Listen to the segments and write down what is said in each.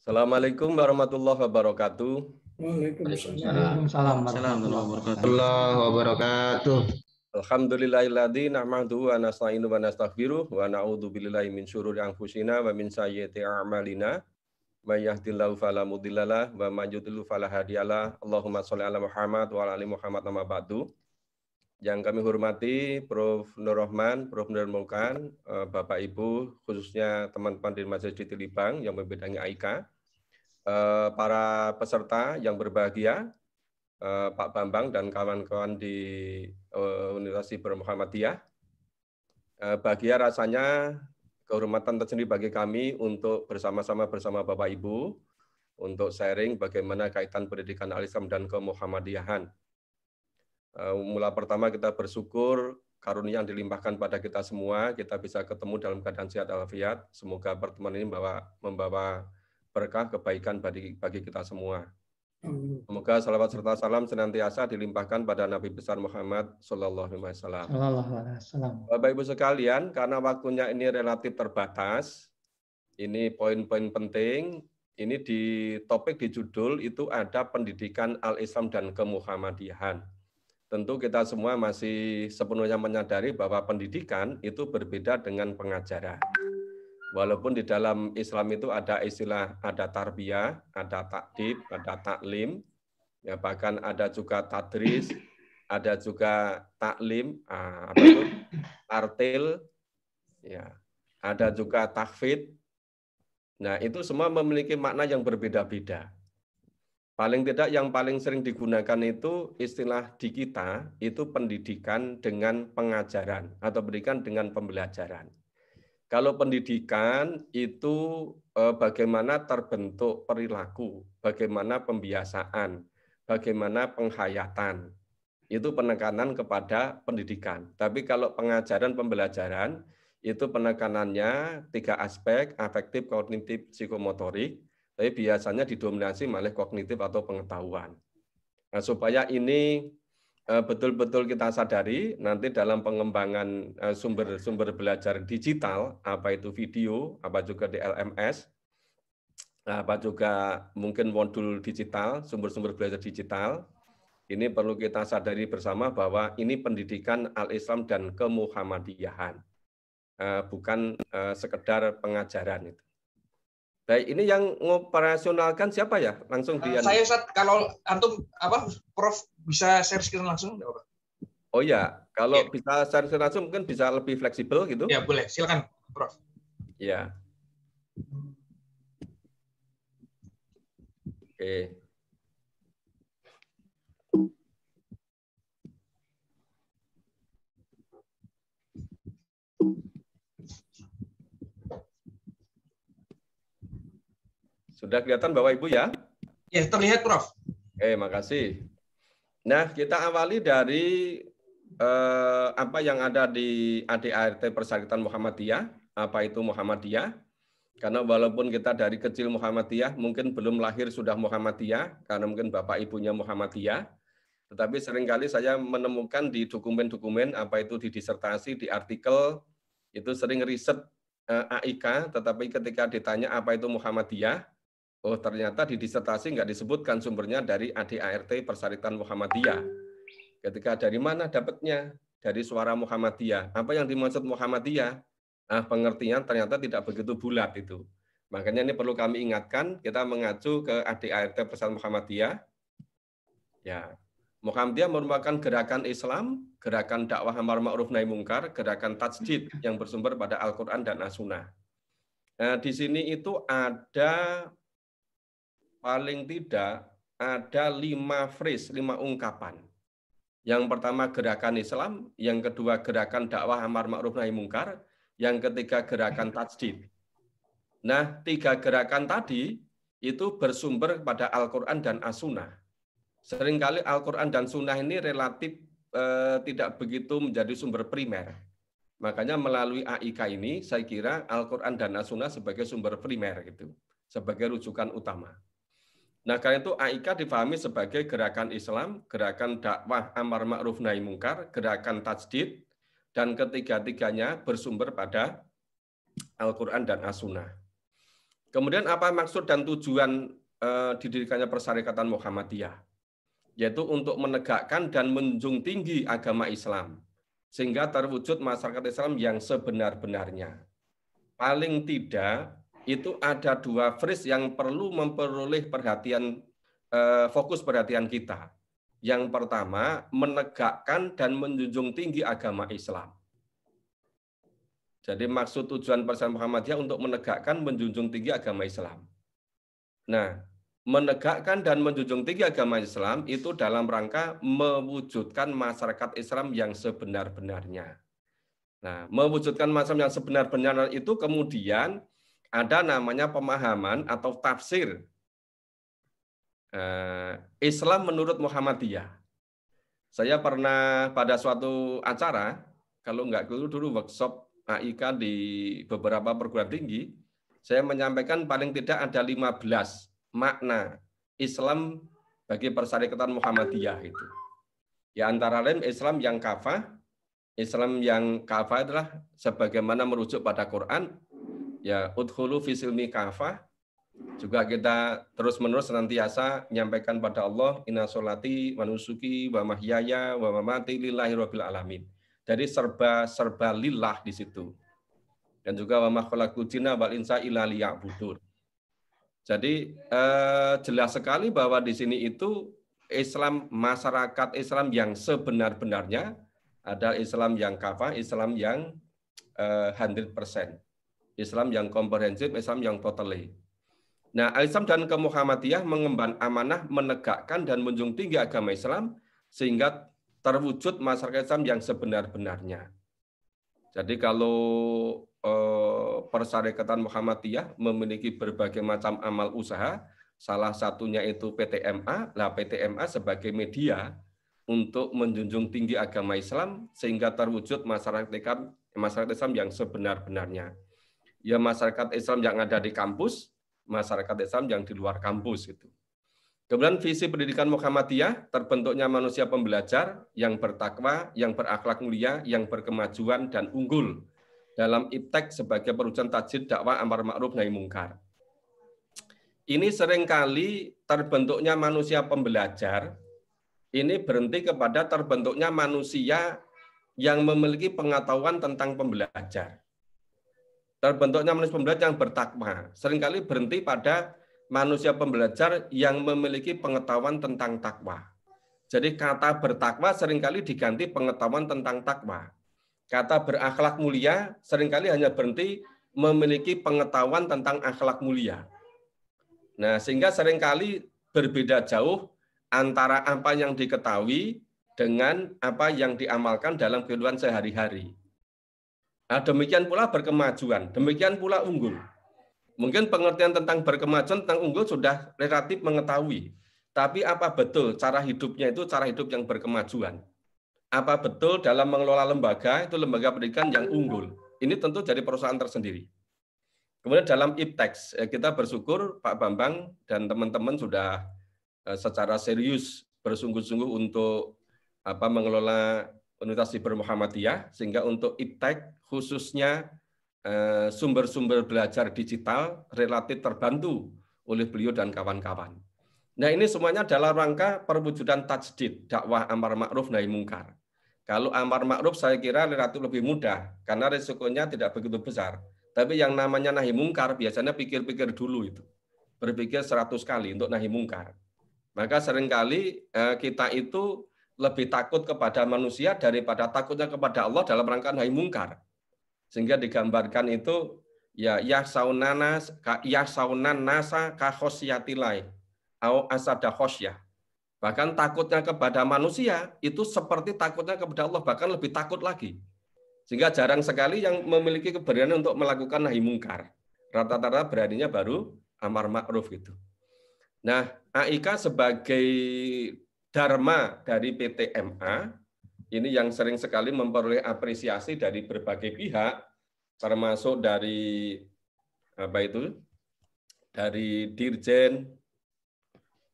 Assalamualaikum warahmatullahi wabarakatuh. Waalaikumsalam warahmatullahi wabarakatuh. Alhamdulillahilladzi nahmaduhu wa nasta'inu wa nastaghfiruh wa na'udzu billahi min syururi anfusina wa min sayyiati a'malina. May yahdihillahu fala mudhillalah wa may yudhlil fala hadiyalah. Allahumma shalli ala Muhammad wa ala ali Muhammad amma ba'du. Yang kami hormati Prof. Nur Rahman, Prof. Nur Mulkan, Bapak Ibu, khususnya teman-teman di Masjid Tilibang yang membidangi AIK, para peserta yang berbahagia, Pak Bambang dan kawan-kawan di Universitas Ibrahim Muhammadiyah. Bahagia rasanya kehormatan tersendiri bagi kami untuk bersama-sama bersama Bapak Ibu untuk sharing bagaimana kaitan pendidikan al-Islam dan kemuhammadiyahan. Mula pertama kita bersyukur karunia yang dilimpahkan pada kita semua, kita bisa ketemu dalam keadaan sehat walafiat. Semoga pertemuan ini membawa berkah kebaikan bagi kita semua. Semoga salawat serta salam senantiasa dilimpahkan pada Nabi besar Muhammad Sallallahu Alaihi Wasallam. Bapak Ibu sekalian, karena waktunya ini relatif terbatas, ini poin-poin penting. Ini di topik di judul itu ada pendidikan al-Islam dan kemuhammadiyahan. Tentu kita semua masih sepenuhnya menyadari bahwa pendidikan itu berbeda dengan pengajaran. Walaupun di dalam Islam itu ada istilah, ada tarbiyah, ada takdib, ada taklim, ya bahkan ada juga tadris, ada juga taklim, apa itu? Artil, ya, ada juga tahfidz. Nah, itu semua memiliki makna yang berbeda-beda. Paling tidak yang paling sering digunakan itu istilah di kita itu pendidikan dengan pengajaran atau pendidikan dengan pembelajaran. Kalau pendidikan itu bagaimana terbentuk perilaku, bagaimana pembiasaan, bagaimana penghayatan. Itu penekanan kepada pendidikan. Tapi kalau pengajaran pembelajaran itu penekanannya 3 aspek, afektif, kognitif, psikomotorik. Tapi biasanya didominasi oleh kognitif atau pengetahuan. Nah, supaya ini betul-betul kita sadari, nanti dalam pengembangan sumber-sumber belajar digital, apa itu video, apa juga di LMS, apa juga mungkin modul digital, sumber-sumber belajar digital, ini perlu kita sadari bersama bahwa ini pendidikan al-Islam dan kemuhammadiyahan, bukan sekedar pengajaran itu. Baik, ini yang ngoperasionalkan siapa ya? Langsung di saya Ustaz, kalau antum Prof bisa share screen langsung enggak, Pak? Oh ya, kalau bisa share screen langsung mungkin bisa lebih fleksibel gitu. Ya, boleh. Silakan, Prof. Ya. Oke. Sudah kelihatan Bapak Ibu ya? Ya, terlihat Prof. Oke, makasih. Nah, kita awali dari apa yang ada di ADART Persyaratan Muhammadiyah. Apa itu Muhammadiyah? Karena walaupun kita dari kecil Muhammadiyah, mungkin belum lahir sudah Muhammadiyah, karena mungkin Bapak Ibunya Muhammadiyah. Tetapi seringkali saya menemukan di dokumen-dokumen, apa itu di disertasi, di artikel, itu sering riset AIK, tetapi ketika ditanya apa itu Muhammadiyah, oh ternyata di disertasi nggak disebutkan sumbernya dari ADART Persyaratan Muhammadiyah. Ketika dari mana dapatnya? Dari suara Muhammadiyah. Apa yang dimaksud Muhammadiyah? Pengertian ternyata tidak begitu bulat itu. Makanya ini perlu kami ingatkan, kita mengacu ke ADART Persyaratan Muhammadiyah. Ya, Muhammadiyah merupakan gerakan Islam, gerakan dakwah amar ma'ruf nahi mungkar, gerakan tajdid yang bersumber pada Al-Quran dan As-Sunnah. Di sini itu ada paling tidak ada 5 phrase, 5 ungkapan. Yang pertama gerakan Islam, yang kedua gerakan dakwah amar ma'ruf nahi mungkar, yang ketiga gerakan tajdid. Nah, 3 gerakan tadi itu bersumber pada Al-Quran dan As-Sunnah. Seringkali Al-Quran dan Sunnah ini relatif tidak begitu menjadi sumber primer. Makanya melalui AIK ini, saya kira Al-Quran dan As-Sunnah sebagai sumber primer, gitu, sebagai rujukan utama. Nah, karena itu AIK difahami sebagai gerakan Islam, gerakan dakwah amar ma'ruf nahi mungkar, gerakan tajdid, dan ketiga-tiganya bersumber pada Al-Quran dan As-Sunnah. Kemudian apa maksud dan tujuan didirikannya Persyarikatan Muhammadiyah? Yaitu untuk menegakkan dan menjunjung tinggi agama Islam, sehingga terwujud masyarakat Islam yang sebenar-benarnya. Paling tidak, itu ada 2 phrase yang perlu memperoleh perhatian, fokus perhatian kita. Yang pertama, menegakkan dan menjunjung tinggi agama Islam. Jadi maksud tujuan Persyarikatan Muhammadiyah untuk menegakkan, menjunjung tinggi agama Islam. Nah, menegakkan dan menjunjung tinggi agama Islam itu dalam rangka mewujudkan masyarakat Islam yang sebenar-benarnya. Nah, mewujudkan masyarakat yang sebenar-benarnya itu kemudian ada namanya pemahaman atau tafsir Islam menurut Muhammadiyah. Saya pernah pada suatu acara, kalau nggak dulu workshop AIK di beberapa perguruan tinggi, saya menyampaikan paling tidak ada 15 makna Islam bagi Persyarikatan Muhammadiyah itu. Ya antara lain Islam yang kafah. Islam yang kafah adalah sebagaimana merujuk pada Quran, ya udkhulu fi silmi kafah. Juga kita terus-menerus senantiasa menyampaikan pada Allah, inna sholati wa nusuki wa mahyaya wa mamati lillahi rabbil alamin. Jadi serba lillah di situ. Dan juga wa ma khalaqtul jinna wal insa illa liya'budun. Jadi jelas sekali bahwa di sini itu Islam, masyarakat Islam yang sebenar-benarnya ada Islam yang kafah, Islam yang 100%. Islam yang komprehensif, Islam yang totally. Nah, Islam dan Muhammadiyah mengemban amanah menegakkan dan menjunjung tinggi agama Islam sehingga terwujud masyarakat Islam yang sebenar-benarnya. Jadi kalau Persyarikatan Muhammadiyah memiliki berbagai macam amal usaha, salah satunya itu PTMA. Lah PTMA sebagai media untuk menjunjung tinggi agama Islam sehingga terwujud masyarakat Islam yang sebenar-benarnya. Ya masyarakat Islam yang ada di kampus, masyarakat Islam yang di luar kampus itu. Kemudian visi pendidikan Muhammadiyah, terbentuknya manusia pembelajar yang bertakwa, yang berakhlak mulia, yang berkemajuan dan unggul dalam iptek sebagai perwujudan tajdid dakwah amar ma'ruf nahi mungkar. Ini seringkali terbentuknya manusia pembelajar ini berhenti kepada terbentuknya manusia yang memiliki pengetahuan tentang pembelajar. Terbentuknya manusia pembelajar yang bertakwa seringkali berhenti pada manusia pembelajar yang memiliki pengetahuan tentang takwa. Jadi kata bertakwa seringkali diganti pengetahuan tentang takwa. Kata berakhlak mulia seringkali hanya berhenti memiliki pengetahuan tentang akhlak mulia. Nah, sehingga seringkali berbeda jauh antara apa yang diketahui dengan apa yang diamalkan dalam kehidupan sehari-hari. Nah, demikian pula berkemajuan, demikian pula unggul. Mungkin pengertian tentang berkemajuan, tentang unggul sudah relatif mengetahui. Tapi apa betul cara hidupnya itu cara hidup yang berkemajuan? Apa betul dalam mengelola lembaga, itu lembaga pendidikan yang unggul? Ini tentu jadi perusahaan tersendiri. Kemudian dalam ipteks, kita bersyukur Pak Bambang dan teman-teman sudah secara serius bersungguh-sungguh untuk mengelola Universitas Siber Muhammadiyah, sehingga untuk iptek khususnya sumber-sumber belajar digital relatif terbantu oleh beliau dan kawan-kawan. Nah ini semuanya dalam rangka perwujudan tajdid, dakwah amar ma'ruf nahi mungkar. Kalau amar ma'ruf saya kira relatif lebih mudah, karena risikonya tidak begitu besar. Tapi yang namanya nahi mungkar biasanya pikir-pikir dulu itu. Berpikir 100 kali untuk nahi mungkar. Maka seringkali kita itu lebih takut kepada manusia daripada takutnya kepada Allah dalam rangka nahi mungkar. Sehingga digambarkan itu ya yahsaunan nasa ka khosyatilai au asada khosyah. Bahkan takutnya kepada manusia itu seperti takutnya kepada Allah, bahkan lebih takut lagi. Sehingga jarang sekali yang memiliki keberanian untuk melakukan nahi mungkar. Rata-rata beraninya baru amar ma'ruf gitu. Nah, AIK sebagai dharma dari PTMA ini yang sering sekali memperoleh apresiasi dari berbagai pihak, termasuk dari dari Dirjen,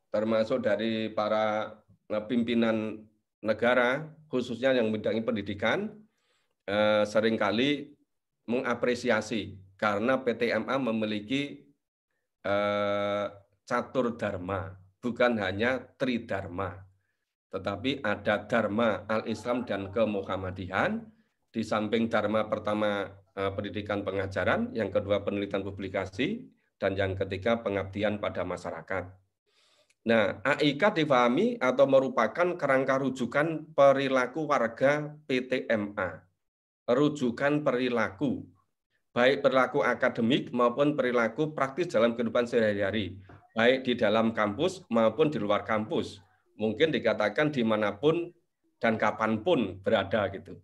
termasuk dari para pimpinan negara, khususnya yang membidangi pendidikan, seringkali mengapresiasi karena PTMA memiliki catur dharma, bukan hanya tridharma, tetapi ada dharma al-Islam dan kemuhammadian. Di samping dharma pertama pendidikan pengajaran, yang kedua penelitian publikasi, dan yang ketiga pengabdian pada masyarakat. Nah, AIK difahami atau merupakan kerangka rujukan perilaku warga PTMA. Rujukan perilaku, baik perilaku akademik maupun perilaku praktis dalam kehidupan sehari-hari, baik di dalam kampus maupun di luar kampus. Mungkin dikatakan dimanapun dan kapanpun berada gitu.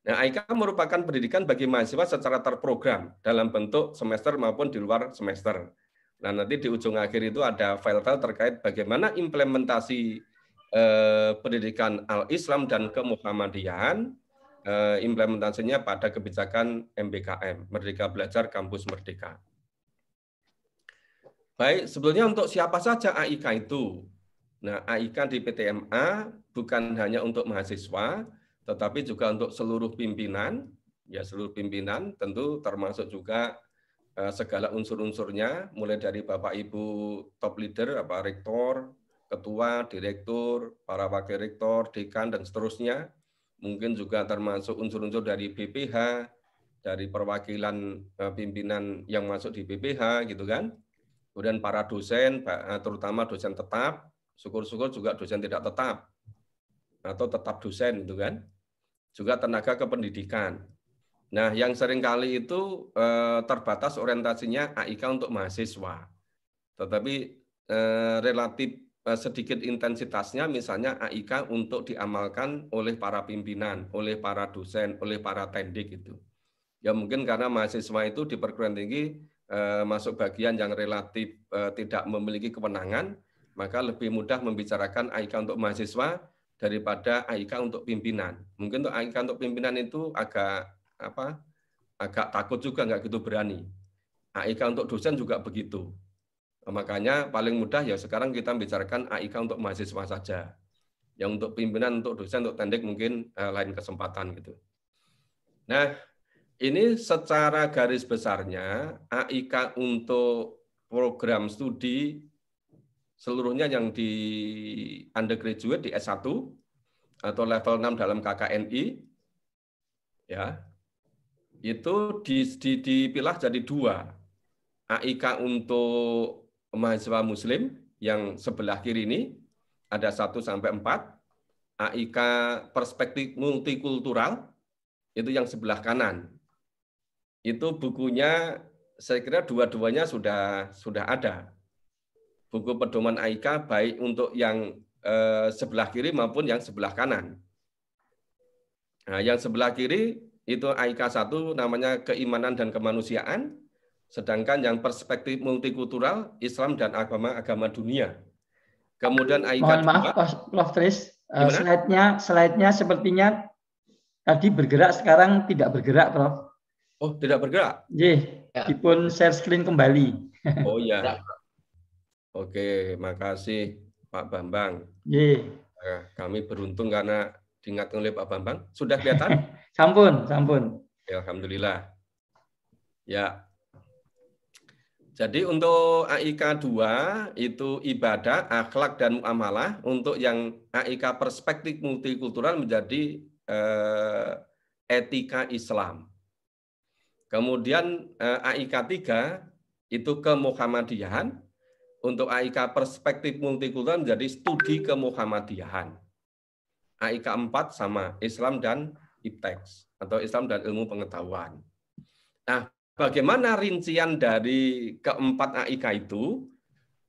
Nah, AIK merupakan pendidikan bagi mahasiswa secara terprogram dalam bentuk semester maupun di luar semester. Nah, nanti di ujung akhir itu ada file-file terkait bagaimana implementasi pendidikan al-Islam dan kemuhammadian, implementasinya pada kebijakan MBKM, Merdeka Belajar Kampus Merdeka. Baik, sebetulnya untuk siapa saja AIK itu? Nah, AIK di PTMA bukan hanya untuk mahasiswa, tetapi juga untuk seluruh pimpinan, ya seluruh pimpinan, tentu termasuk juga segala unsur-unsurnya, mulai dari Bapak Ibu top leader, rektor, ketua, direktur, para wakil rektor, dekan, dan seterusnya. Mungkin juga termasuk unsur-unsur dari BPH, dari perwakilan pimpinan yang masuk di BPH, gitu kan. Kemudian para dosen, terutama dosen tetap, syukur-syukur juga dosen tidak tetap, atau tetap dosen, gitu kan. Juga tenaga kependidikan. Nah, yang seringkali itu terbatas orientasinya AIK untuk mahasiswa. Tetapi relatif sedikit intensitasnya misalnya AIK untuk diamalkan oleh para pimpinan, oleh para dosen, oleh para tendik itu. Ya mungkin karena mahasiswa itu di perguruan tinggi masuk bagian yang relatif tidak memiliki kewenangan, maka lebih mudah membicarakan AIK untuk mahasiswa daripada AIK untuk pimpinan. Mungkin untuk AIK untuk pimpinan itu agak takut juga, nggak gitu berani. AIK untuk dosen juga begitu. Makanya paling mudah ya sekarang kita bicarakan AIK untuk mahasiswa saja. Yang untuk pimpinan, untuk dosen, untuk tendik mungkin lain kesempatan gitu. Nah, ini secara garis besarnya AIK untuk program studi seluruhnya yang di undergraduate di S1 atau level 6 dalam KKNI ya. Itu dipilah jadi dua. AIK untuk mahasiswa muslim yang sebelah kiri ini ada 1 sampai 4. AIK perspektif multikultural itu yang sebelah kanan. Itu bukunya saya kira dua-duanya sudah ada. Buku pedoman AIK baik untuk yang sebelah kiri maupun yang sebelah kanan. Nah, yang sebelah kiri itu AIK 1 namanya keimanan dan kemanusiaan, sedangkan yang perspektif multikultural Islam dan agama dunia. Kemudian AIK mohon maaf Prof. Tris, slide-nya sepertinya tadi bergerak, sekarang tidak bergerak, Prof. Oh, tidak bergerak? Dipun share screen kembali. Oh iya. Oke, makasih Pak Bambang. Kami beruntung karena diingatkan oleh Pak Bambang. Sudah kelihatan? Sampun. Ya, alhamdulillah. Ya. Jadi untuk AIK 2 itu ibadah, akhlak, dan muamalah. Untuk yang AIK perspektif multikultural menjadi etika Islam. Kemudian AIK 3 itu kemuhammadiyahan. Untuk AIK perspektif multikultural menjadi studi kemuhammadiyahan. AIK 4 sama Islam dan Ipteks atau Islam dan ilmu pengetahuan. Nah, bagaimana rincian dari keempat AIK itu?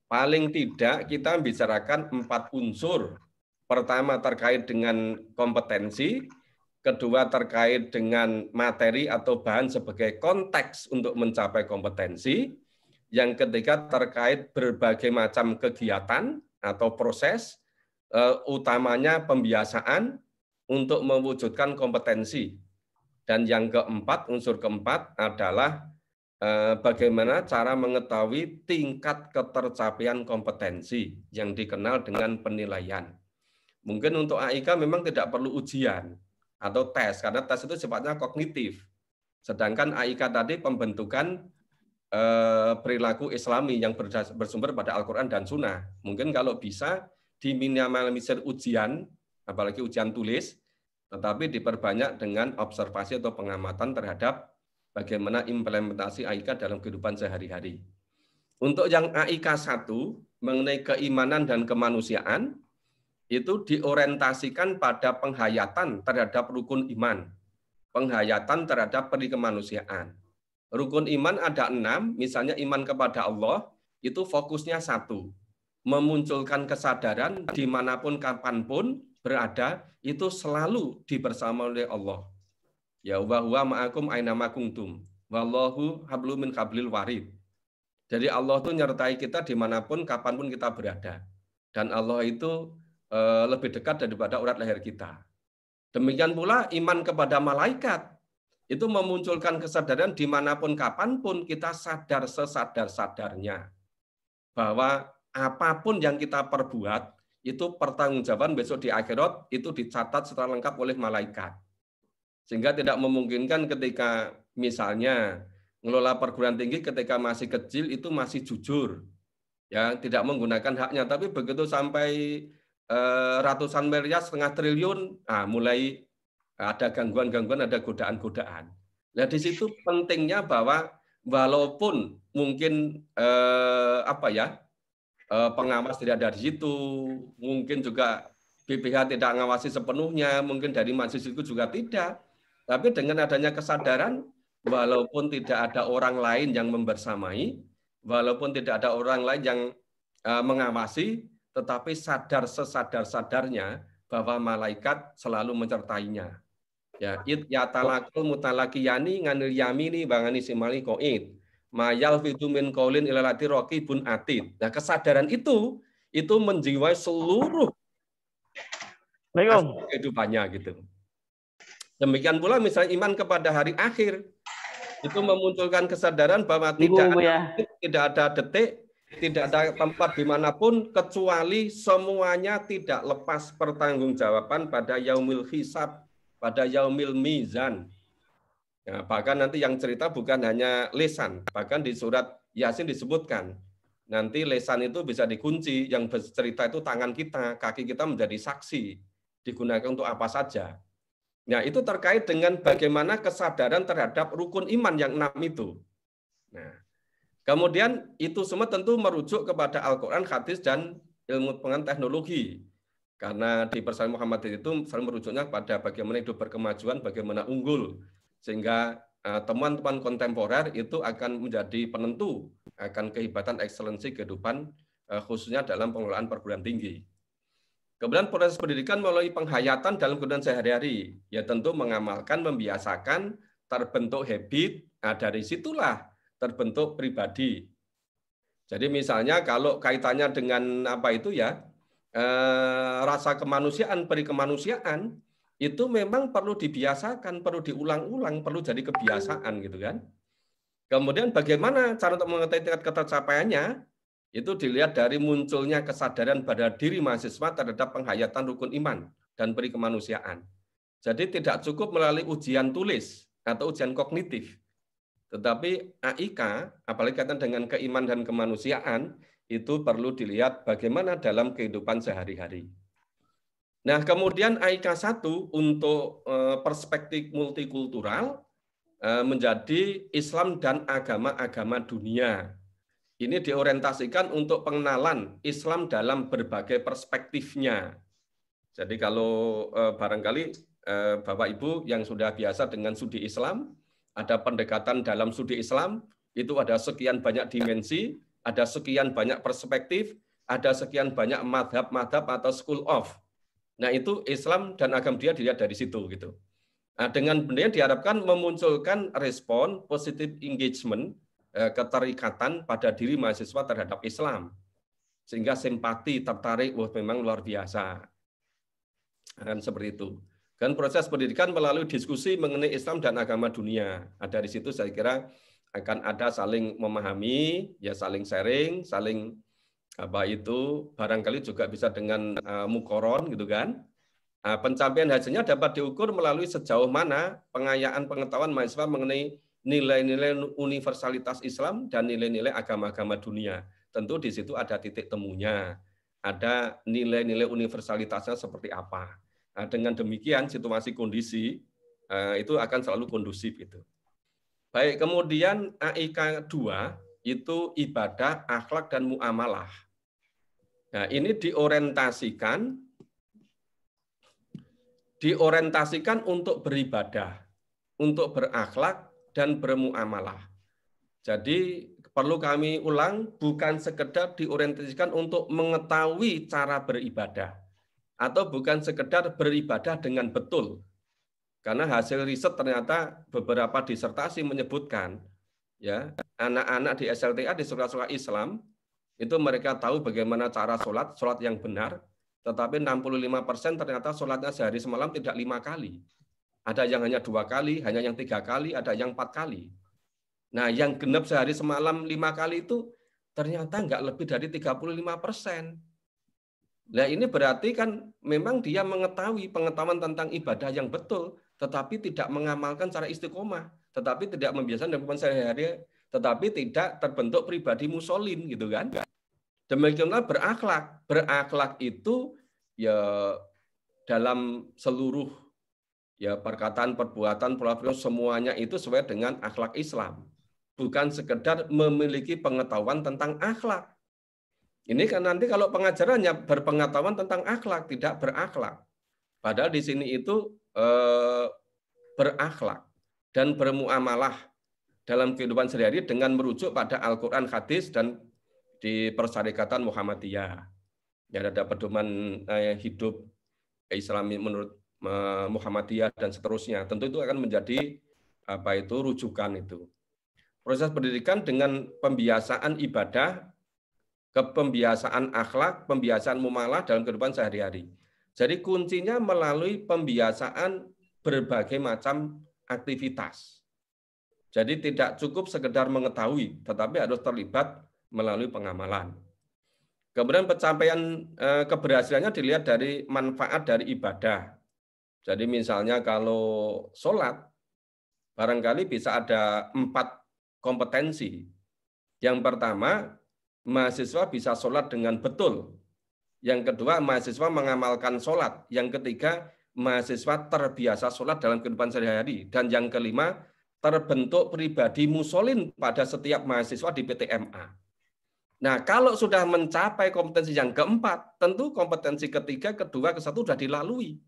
Paling tidak kita bicarakan 4 unsur. Pertama terkait dengan kompetensi, kedua terkait dengan materi atau bahan sebagai konteks untuk mencapai kompetensi, yang ketiga terkait berbagai macam kegiatan atau proses, utamanya pembiasaan untuk mewujudkan kompetensi. Dan yang keempat, unsur keempat adalah bagaimana cara mengetahui tingkat ketercapaian kompetensi yang dikenal dengan penilaian. Mungkin untuk AIK memang tidak perlu ujian atau tes, karena tes itu sifatnya kognitif. Sedangkan AIK tadi pembentukan perilaku Islami yang bersumber pada Al-Quran dan Sunnah. Mungkin kalau bisa diminimalisir ujian, apalagi ujian tulis, tetapi diperbanyak dengan observasi atau pengamatan terhadap bagaimana implementasi AIK dalam kehidupan sehari-hari. Untuk yang AIK 1 mengenai keimanan dan kemanusiaan, itu diorientasikan pada penghayatan terhadap rukun iman, penghayatan terhadap peri kemanusiaan. Rukun iman ada 6, misalnya iman kepada Allah, itu fokusnya 1, memunculkan kesadaran dimanapun kapanpun berada, itu selalu dibersama oleh Allah. Ya wa huwa ma'akum ainama kuntum, wallahu hablum min hablil warid. Jadi Allah itu nyertai kita dimanapun kapanpun kita berada. Dan Allah itu lebih dekat daripada urat leher kita. Demikian pula iman kepada malaikat, itu memunculkan kesadaran dimanapun kapanpun kita sadar sesadar-sadarnya bahwa apapun yang kita perbuat itu pertanggungjawaban besok di akhirat itu dicatat secara lengkap oleh malaikat. Sehingga tidak memungkinkan ketika misalnya ngelola perguruan tinggi ketika masih kecil itu masih jujur, ya tidak menggunakan haknya, tapi begitu sampai ratusan miliar, setengah triliun, mulai ada gangguan-gangguan, ada godaan-godaan. Nah di situ pentingnya bahwa walaupun mungkin pengawas tidak ada di situ, mungkin juga BPH tidak mengawasi sepenuhnya, mungkin dari majelis itu juga tidak. Tapi dengan adanya kesadaran, walaupun tidak ada orang lain yang membersamai, walaupun tidak ada orang lain yang mengawasi, tetapi sadar sesadar-sadarnya bahwa malaikat selalu menyertainya. Ya, ya talakul mutalakiyani nganil yamini bangani simali qoid. Mayal fitu min qaulin ilalati raqibun atid. Nah, kesadaran itu menjiwai seluruh kehidupannya gitu. Demikian pula misalnya iman kepada hari akhir itu memunculkan kesadaran bahwa tidak ada detik, tidak ada tempat dimanapun kecuali semuanya tidak lepas pertanggungjawaban pada yaumil hisab, pada yaumil mizan. Ya, bahkan nanti yang cerita bukan hanya lesan, bahkan di surat Yasin disebutkan nanti lesan itu bisa dikunci, yang bercerita itu tangan kita, kaki kita menjadi saksi, digunakan untuk apa saja. Nah, itu terkait dengan bagaimana kesadaran terhadap rukun iman yang 6 itu. Nah, kemudian itu semua tentu merujuk kepada Al-Quran, hadis, dan ilmu pengetahuan teknologi. Karena di Persatuan Muhammadiyah itu selalu merujuknya pada bagaimana hidup berkemajuan, bagaimana unggul. Sehingga teman-teman kontemporer itu akan menjadi penentu akan kehebatan ekselensi kehidupan, khususnya dalam pengelolaan perguruan tinggi. Kemudian proses pendidikan melalui penghayatan dalam kehidupan sehari-hari. Ya tentu mengamalkan, membiasakan, terbentuk habit, dari situlah terbentuk pribadi. Jadi misalnya kalau kaitannya dengan rasa kemanusiaan, peri kemanusiaan, itu memang perlu dibiasakan, perlu diulang-ulang, perlu jadi kebiasaan gitu kan. Kemudian bagaimana cara untuk mengetahui tingkat ketercapaiannya? Itu dilihat dari munculnya kesadaran pada diri mahasiswa terhadap penghayatan rukun iman dan peri kemanusiaan. Jadi tidak cukup melalui ujian tulis atau ujian kognitif. Tetapi AIK, apalagi kaitan dengan keimanan dan kemanusiaan, itu perlu dilihat bagaimana dalam kehidupan sehari-hari. Nah, kemudian AIK 1 untuk perspektif multikultural menjadi Islam dan agama-agama dunia. Ini diorientasikan untuk pengenalan Islam dalam berbagai perspektifnya. Jadi kalau barangkali Bapak Ibu yang sudah biasa dengan studi Islam, ada pendekatan dalam studi Islam, itu ada sekian banyak dimensi, ada sekian banyak perspektif, ada sekian banyak madhab-madhab atau school of. Nah itu Islam dan agama dia dilihat dari situ gitu. Nah, dengan benda diharapkan memunculkan respon positive engagement, keterikatan pada diri mahasiswa terhadap Islam, sehingga simpati, tertarik, wah memang luar biasa, dan seperti itu. Dan proses pendidikan melalui diskusi mengenai Islam dan agama dunia. Ada di situ saya kira akan ada saling memahami, ya saling sharing, saling barangkali juga bisa dengan mukoron gitu kan. Pencapaian hasilnya dapat diukur melalui sejauh mana pengayaan pengetahuan mahasiswa mengenai nilai-nilai universalitas Islam dan nilai-nilai agama-agama dunia. Tentu di situ ada titik temunya, ada nilai-nilai universalitasnya seperti apa. Nah, dengan demikian situasi kondisi itu akan selalu kondusif itu. Baik, kemudian AIK 2 itu ibadah, akhlak dan muamalah. Nah, ini diorientasikan untuk beribadah, untuk berakhlak dan bermuamalah. Jadi perlu kami ulang, bukan sekedar diorientasikan untuk mengetahui cara beribadah atau bukan sekedar beribadah dengan betul. Karena hasil riset ternyata beberapa disertasi menyebutkan ya, anak-anak di SLTA di sekolah-sekolah Islam itu mereka tahu bagaimana cara sholat yang benar, tetapi 65% ternyata sholatnya sehari semalam tidak 5 kali. Ada yang hanya 2 kali, hanya yang 3 kali, ada yang 4 kali. Nah, yang genap sehari semalam 5 kali itu ternyata nggak lebih dari 35%. Nah, ini berarti kan memang dia mengetahui pengetahuan tentang ibadah yang betul, tetapi tidak mengamalkan secara istiqomah, tetapi tidak membiasakan dalam kehidupan sehari-hari, tetapi tidak terbentuk pribadi musolin gitu kan. Demikianlah berakhlak. Berakhlak itu ya dalam seluruh ya perkataan, perbuatan, pola pikir semuanya itu sesuai dengan akhlak Islam. Bukan sekedar memiliki pengetahuan tentang akhlak. Ini kan nanti kalau pengajarannya berpengetahuan tentang akhlak, tidak berakhlak. Padahal di sini itu berakhlak dan bermuamalah dalam kehidupan sehari-hari dengan merujuk pada Al-Quran, hadis, dan di Persyarikatan Muhammadiyah. Ya, ada pedoman hidup Islami menurut Muhammadiyah dan seterusnya. Tentu itu akan menjadi rujukan itu. Proses pendidikan dengan pembiasaan ibadah, kepembiasaan akhlak, pembiasaan muamalah dalam kehidupan sehari-hari. Jadi kuncinya melalui pembiasaan berbagai macam aktivitas. Jadi tidak cukup sekedar mengetahui, tetapi harus terlibat melalui pengamalan. Kemudian pencapaian keberhasilannya dilihat dari manfaat dari ibadah. Jadi misalnya kalau sholat, barangkali bisa ada 4 kompetensi. Yang pertama, mahasiswa bisa sholat dengan betul. Yang kedua, mahasiswa mengamalkan sholat. Yang ketiga, mahasiswa terbiasa sholat dalam kehidupan sehari-hari. Dan yang kelima, terbentuk pribadi musolin pada setiap mahasiswa di PTMA. Nah, kalau sudah mencapai kompetensi yang keempat, tentu kompetensi ketiga, kedua, kesatu sudah dilalui.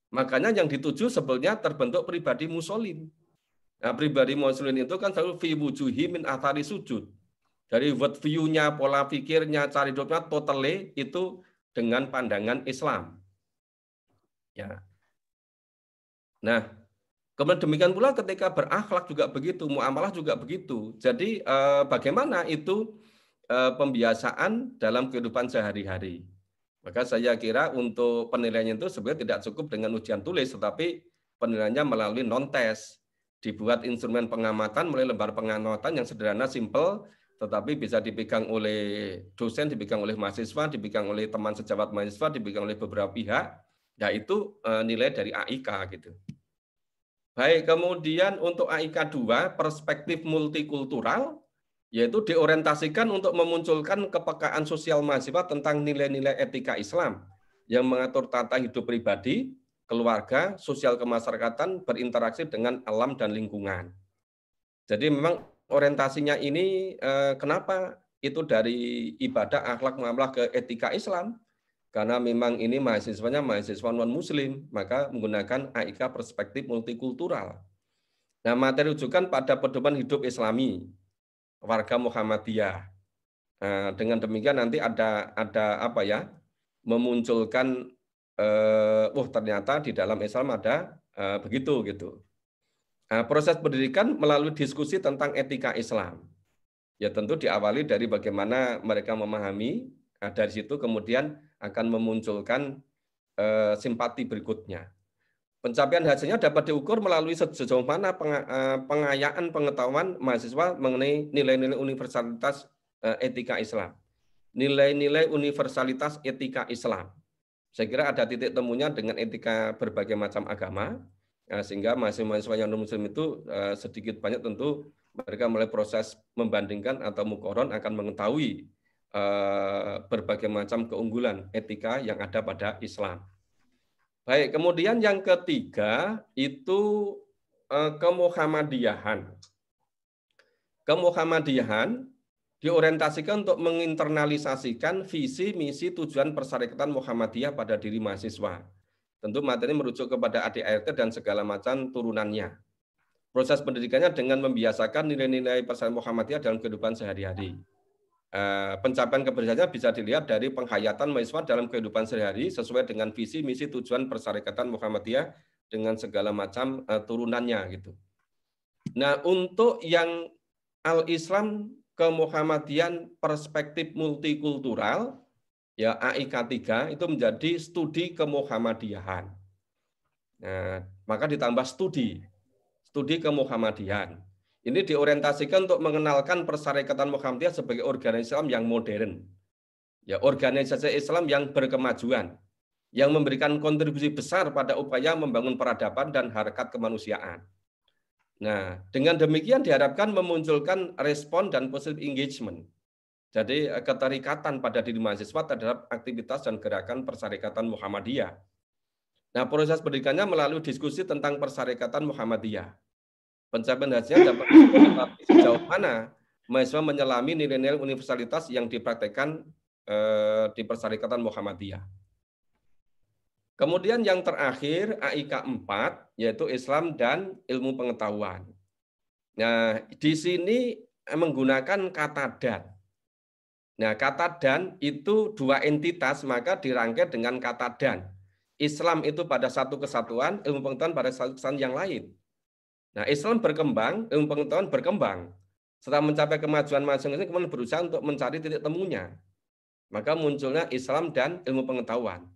Makanya yang dituju sebetulnya terbentuk pribadi musolin. Nah, pribadi musolin itu kan selalu fi wujuhi min athari sujud. Dari world view-nya, pola pikirnya, cara hidupnya, totally itu dengan pandangan Islam. Ya. Nah, kemudian demikian pula ketika berakhlak juga begitu, muamalah juga begitu. Jadi bagaimana itu pembiasaan dalam kehidupan sehari-hari. Maka saya kira untuk penilaiannya itu sebenarnya tidak cukup dengan ujian tulis, tetapi penilaiannya melalui non-tes. Dibuat instrumen pengamatan melalui lembar pengamatan yang sederhana, simple, tetapi bisa dipegang oleh dosen, dipegang oleh mahasiswa, dipegang oleh teman sejawat mahasiswa, dipegang oleh beberapa pihak. Nah, itu nilai dari AIK gitu. Baik, kemudian untuk AIK 2, perspektif multikultural, yaitu diorientasikan untuk memunculkan kepekaan sosial mahasiswa tentang nilai-nilai etika Islam yang mengatur tata hidup pribadi, keluarga, sosial kemasyarakatan, berinteraksi dengan alam dan lingkungan. Jadi memang orientasinya ini kenapa itu dari ibadah, akhlak, muamalah ke etika Islam? Karena memang ini mahasiswanya mahasiswa non-muslim, maka menggunakan AIK perspektif multikultural. Nah, materi rujukan pada pedoman hidup Islami, warga Muhammadiyah. Nah, dengan demikian nanti ada apa ya? Memunculkan ternyata di dalam Islam ada begitu gitu. Nah, proses pendidikan melalui diskusi tentang etika Islam. Ya tentu diawali dari bagaimana mereka memahami, dari situ kemudian akan memunculkan simpati berikutnya. Pencapaian hasilnya dapat diukur melalui sejauh mana pengayaan pengetahuan mahasiswa mengenai nilai-nilai universalitas etika Islam. Nilai-nilai universalitas etika Islam. Saya kira ada titik temunya dengan etika berbagai macam agama. sehingga mahasiswa yang non-muslim itu sedikit banyak tentu mereka mulai proses membandingkan atau muqaron akan mengetahui berbagai macam keunggulan etika yang ada pada Islam. Baik, kemudian yang ketiga itu kemuhammadiyahan. Kemuhammadiyahan diorientasikan untuk menginternalisasikan visi, misi, tujuan persyarikatan Muhammadiyah pada diri mahasiswa. Tentu materi merujuk kepada ADART dan segala macam turunannya. Proses pendidikannya dengan membiasakan nilai-nilai persyarikatan Muhammadiyah dalam kehidupan sehari-hari. Pencapaian keberhasilannya bisa dilihat dari penghayatan mahasiswa dalam kehidupan sehari-hari sesuai dengan visi, misi, tujuan persyarikatan Muhammadiyah dengan segala macam turunannya gitu. Nah, untuk yang Al-Islam Kemuhammadian perspektif multikultural, ya AIK 3 itu menjadi studi kemuhammadiyahan. Nah, maka ditambah studi kemuhammadiyahan. Ini diorientasikan untuk mengenalkan persyarikatan Muhammadiyah sebagai organisasi Islam yang modern. Ya, organisasi Islam yang berkemajuan, yang memberikan kontribusi besar pada upaya membangun peradaban dan hakikat kemanusiaan. Nah, dengan demikian diharapkan memunculkan respon dan positive engagement. Jadi keterikatan pada diri mahasiswa terhadap aktivitas dan gerakan persyarikatan Muhammadiyah. Nah, proses pendidikannya melalui diskusi tentang persyarikatan Muhammadiyah. Pencapaian hasilnya dapat sejauh mana mahasiswa menyelami nilai-nilai universalitas yang dipraktekkan di persyarikatan Muhammadiyah. Kemudian yang terakhir AIK 4 yaitu Islam dan ilmu pengetahuan. Nah, di sini menggunakan kata dan. Nah, kata dan itu dua entitas maka dirangkai dengan kata dan. Islam itu pada satu kesatuan, ilmu pengetahuan pada satu kesatuan yang lain. Nah, Islam berkembang, ilmu pengetahuan berkembang. Setelah mencapai kemajuan masing-masing, kemudian berusaha untuk mencari titik temunya. Maka munculnya Islam dan ilmu pengetahuan.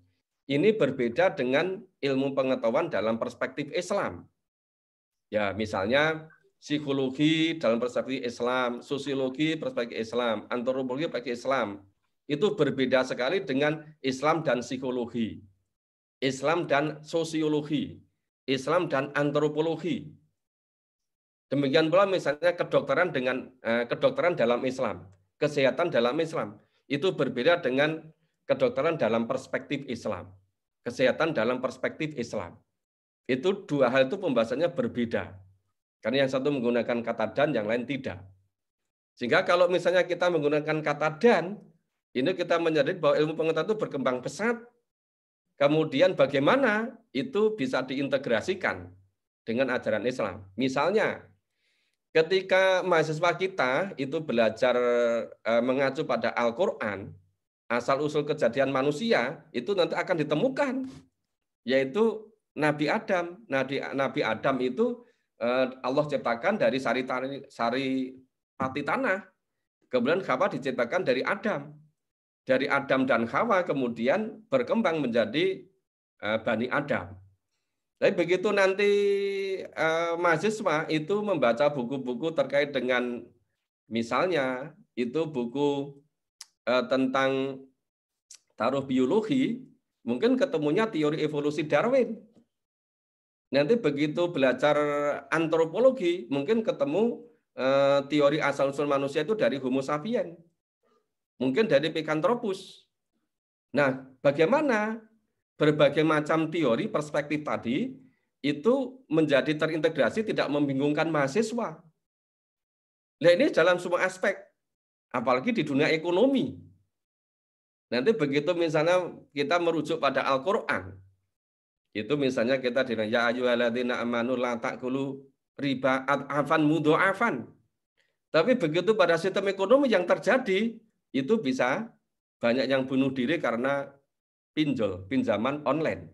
Ini berbeda dengan ilmu pengetahuan dalam perspektif Islam. Ya, misalnya psikologi dalam perspektif Islam, sosiologi perspektif Islam, antropologi perspektif Islam. Itu berbeda sekali dengan Islam dan psikologi, Islam dan sosiologi, Islam dan antropologi. Demikian pula misalnya kedokteran dengan kedokteran dalam Islam, kesehatan dalam Islam itu berbeda dengan kedokteran dalam perspektif Islam, kesehatan dalam perspektif Islam. Itu dua hal itu pembahasannya berbeda. Karena yang satu menggunakan kata dan, yang lain tidak. Sehingga kalau misalnya kita menggunakan kata dan, ini kita menyadari bahwa ilmu pengetahuan itu berkembang pesat. Kemudian bagaimana itu bisa diintegrasikan dengan ajaran Islam. Misalnya, ketika mahasiswa kita itu belajar mengacu pada Al-Quran, asal-usul kejadian manusia, itu nanti akan ditemukan. Yaitu Nabi Adam. Nabi Adam itu Allah ciptakan dari sari pati tanah. Kemudian Hawa diciptakan dari Adam. Dari Adam dan Hawa kemudian berkembang menjadi Bani Adam. Tapi begitu nanti mahasiswa itu membaca buku-buku terkait dengan misalnya itu buku tentang taruh biologi, mungkin ketemunya teori evolusi Darwin. Nanti begitu belajar antropologi, mungkin ketemu teori asal-usul manusia itu dari Homo sapiens. Mungkin dari Pithecanthropus. Nah, bagaimana berbagai macam teori perspektif tadi itu menjadi terintegrasi tidak membingungkan mahasiswa. Nah, ini dalam semua aspek, apalagi di dunia ekonomi. Nanti begitu misalnya kita merujuk pada Al-Quran, itu misalnya kita bilang ya ayyuhalladzina amanu la ta'kulu riba ad'afan mudha'afan. Tapi begitu pada sistem ekonomi yang terjadi, itu bisa banyak yang bunuh diri karena pinjaman online.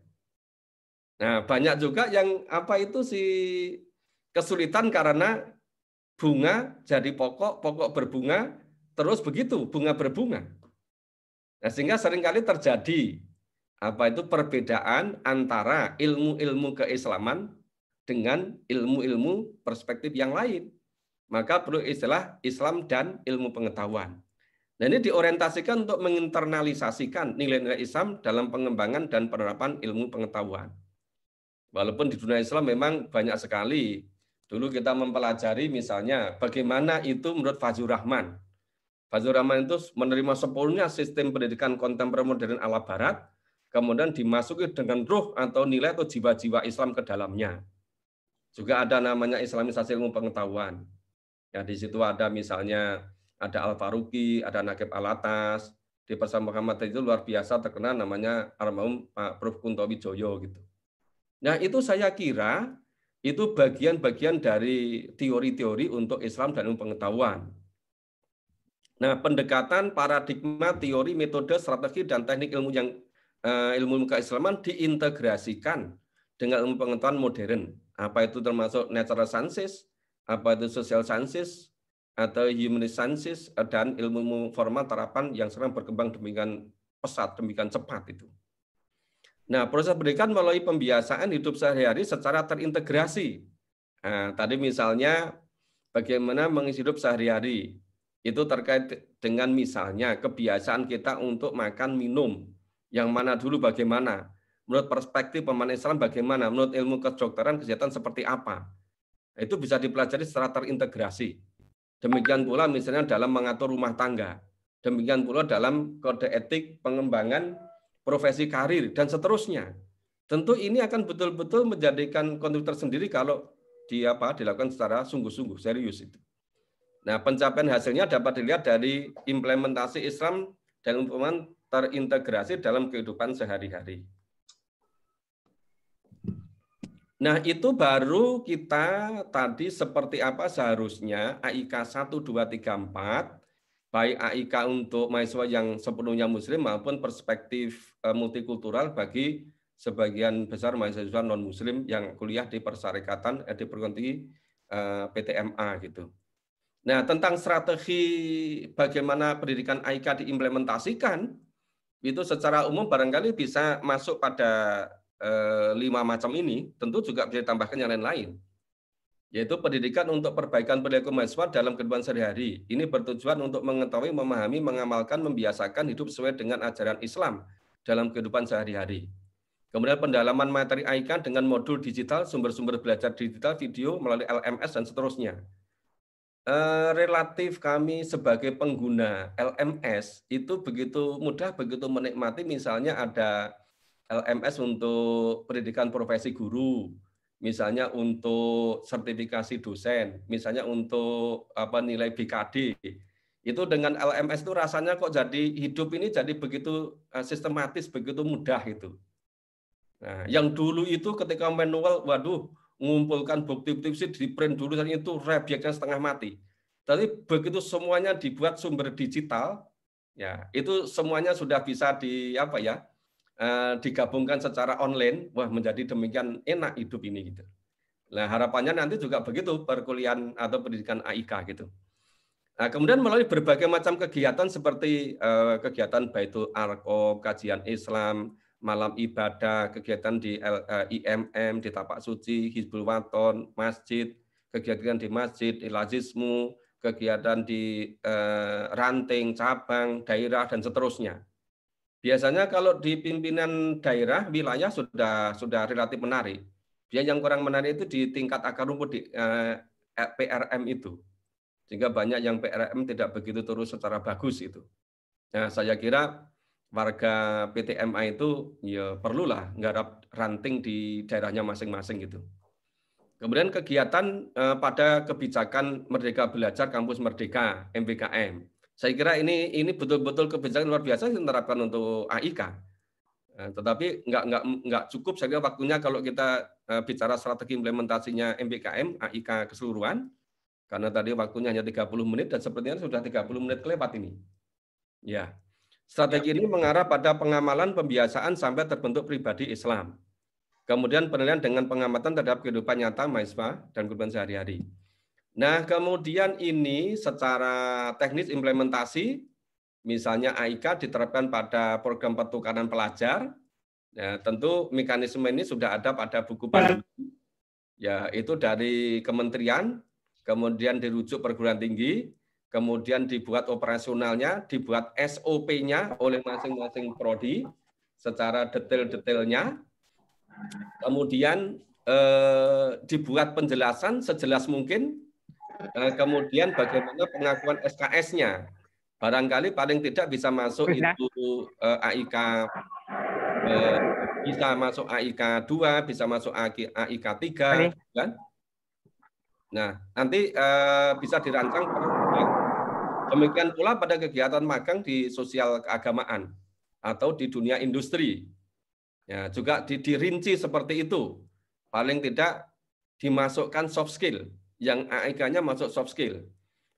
Nah, banyak juga yang kesulitan karena bunga jadi pokok berbunga, terus begitu bunga berbunga. Nah, sehingga seringkali terjadi perbedaan antara ilmu-ilmu keislaman dengan ilmu-ilmu perspektif yang lain. Maka perlu istilah Islam dan ilmu pengetahuan. Nah, ini diorientasikan untuk menginternalisasikan nilai-nilai Islam dalam pengembangan dan penerapan ilmu pengetahuan. Walaupun di dunia Islam memang banyak sekali. Dulu kita mempelajari misalnya bagaimana itu menurut Fazlur Rahman. Fazlur Rahman itu menerima sepenuhnya sistem pendidikan kontemporer modern ala Barat, kemudian dimasuki dengan ruh atau nilai atau jiwa-jiwa Islam ke dalamnya. Juga ada namanya Islamisasi ilmu pengetahuan. Ya, di situ ada misalnya ada Al-Faruqi, ada Naqib Alatas. Di Pesantren Muhammad itu luar biasa terkenal namanya almarhum Pak Prof. Kunto Wijoyo gitu. Nah, itu saya kira itu bagian-bagian dari teori-teori untuk Islam dan ilmu pengetahuan. Nah, pendekatan paradigma, teori, metode, strategi, dan teknik ilmu yang ilmu keislaman diintegrasikan dengan ilmu pengetahuan modern. Apa itu termasuk natural sciences, apa itu social sciences, atau humanist sciences, dan ilmu formal terapan yang sekarang berkembang demikian pesat, demikian cepat itu. Nah, proses pendidikan melalui pembiasaan hidup sehari-hari secara terintegrasi. Nah, tadi misalnya bagaimana mengisi hidup sehari-hari. Itu terkait dengan misalnya kebiasaan kita untuk makan, minum. Yang mana dulu bagaimana. Menurut perspektif pemahaman Islam bagaimana. Menurut ilmu kedokteran, kesehatan seperti apa. Itu bisa dipelajari secara terintegrasi. Demikian pula misalnya dalam mengatur rumah tangga. Demikian pula dalam kode etik pengembangan profesi karir, dan seterusnya. Tentu ini akan betul-betul menjadikan kontributor sendiri kalau dilakukan secara sungguh-sungguh, serius itu. Nah, pencapaian hasilnya dapat dilihat dari implementasi Islam dan ilmu terintegrasi dalam kehidupan sehari-hari. Nah, itu baru kita tadi seperti apa seharusnya AIK 1, 2, 3, 4, baik AIK untuk mahasiswa yang sepenuhnya muslim maupun perspektif multikultural bagi sebagian besar mahasiswa non-muslim yang kuliah di persyarikatan, di perguruan tinggi PTMA gitu. Nah, tentang strategi bagaimana pendidikan AIK diimplementasikan, itu secara umum barangkali bisa masuk pada 5 macam ini, tentu juga bisa ditambahkan yang lain-lain. Yaitu pendidikan untuk perbaikan perilaku mahasiswa dalam kehidupan sehari-hari. Ini bertujuan untuk mengetahui, memahami, mengamalkan, membiasakan hidup sesuai dengan ajaran Islam dalam kehidupan sehari-hari. Kemudian pendalaman materi AIK dengan modul digital, sumber-sumber belajar digital, video melalui LMS, dan seterusnya. Relatif kami sebagai pengguna LMS itu begitu mudah, begitu menikmati. Misalnya ada LMS untuk pendidikan profesi guru, misalnya untuk sertifikasi dosen, misalnya untuk nilai BKD. Itu dengan LMS itu rasanya kok jadi hidup ini jadi begitu sistematis, begitu mudah itu. Nah, yang dulu itu ketika manual, waduh, mengumpulkan bukti-bukti di print dulu dan itu rebyeknya setengah mati. Tapi begitu semuanya dibuat sumber digital, ya itu semuanya sudah bisa digabungkan secara online, wah menjadi demikian enak hidup ini gitu. Nah, harapannya nanti juga begitu perkuliahan atau pendidikan AIK gitu. Nah, kemudian melalui berbagai macam kegiatan seperti kegiatan Baitul Arqam, kajian Islam, malam ibadah, kegiatan di IMM, di Tapak Suci, Hizbul Waton, masjid, kegiatan di masjid, ilazismu, kegiatan di ranting, cabang, daerah, dan seterusnya. Biasanya kalau di pimpinan daerah, wilayah sudah relatif menarik. Biasanya yang kurang menarik itu di tingkat akar rumput di PRM itu. Sehingga banyak yang PRM tidak begitu terus secara bagus itu. Nah, saya kira warga PTMA itu ya perlulah nggarap ranting di daerahnya masing-masing gitu. Kemudian kegiatan pada kebijakan Merdeka Belajar Kampus Merdeka MBKM. Saya kira ini betul-betul kebijakan luar biasa yang diterapkan untuk AIK. Tetapi nggak cukup saya kira waktunya kalau kita bicara strategi implementasinya MBKM AIK keseluruhan, karena tadi waktunya hanya 30 menit dan sepertinya sudah 30 menit kelewat ini. Ya. Strategi ini mengarah pada pengamalan pembiasaan sampai terbentuk pribadi Islam. Kemudian penilaian dengan pengamatan terhadap kehidupan nyata mahasiswa dan kehidupan sehari-hari. Nah, kemudian ini secara teknis implementasi, misalnya AIK diterapkan pada program pertukaran pelajar. Ya, tentu mekanisme ini sudah ada pada buku panduan. Ya, itu dari kementerian, kemudian dirujuk perguruan tinggi, kemudian dibuat operasionalnya, dibuat SOP-nya oleh masing-masing prodi secara detail-detailnya. Kemudian dibuat penjelasan sejelas mungkin. Kemudian bagaimana pengakuan SKS-nya. Barangkali paling tidak bisa masuk itu AIK, bisa masuk AIK 2, bisa masuk AIK 3, kan? Nah, nanti bisa dirancang. Demikian pula pada kegiatan magang di sosial keagamaan atau di dunia industri. Ya, juga dirinci seperti itu. Paling tidak dimasukkan soft skill, yang AIK-nya masuk soft skill.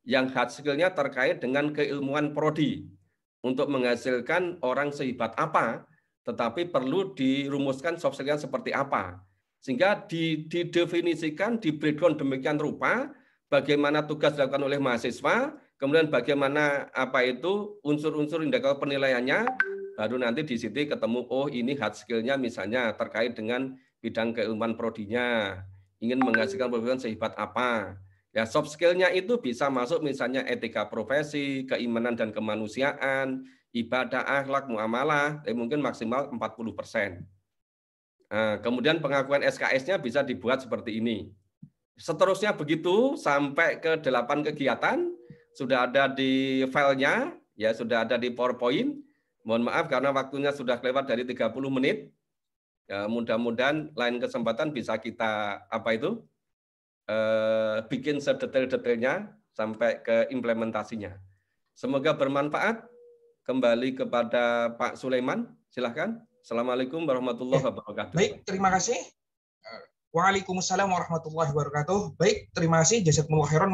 Yang hard skill-nya terkait dengan keilmuan prodi untuk menghasilkan orang sehebat apa, tetapi perlu dirumuskan soft skill-nya seperti apa. Sehingga didefinisikan, di breakdown demikian rupa, bagaimana tugas dilakukan oleh mahasiswa, kemudian bagaimana apa itu unsur-unsur indikator penilaiannya, baru nanti di situ ketemu, oh ini hard skill-nya misalnya terkait dengan bidang keilmuan prodinya, ingin menghasilkan profesional sehebat apa. Ya, soft skill-nya itu bisa masuk misalnya etika profesi, keimanan dan kemanusiaan, ibadah, akhlak, muamalah, mungkin maksimal 40%. Nah, kemudian pengakuan SKS-nya bisa dibuat seperti ini. Seterusnya begitu sampai ke 8 kegiatan, sudah ada di filenya, ya sudah ada di PowerPoint. Mohon maaf karena waktunya sudah lewat dari 30 menit. Ya, mudah-mudahan lain kesempatan bisa kita bikin sedetail-detailnya sampai ke implementasinya. Semoga bermanfaat. Kembali kepada Pak Sulaiman, silahkan. Assalamualaikum warahmatullahi wabarakatuh. Baik, terima kasih. Waalaikumsalam warahmatullahi wabarakatuh. Baik, terima kasih. Jazakumullah khairan.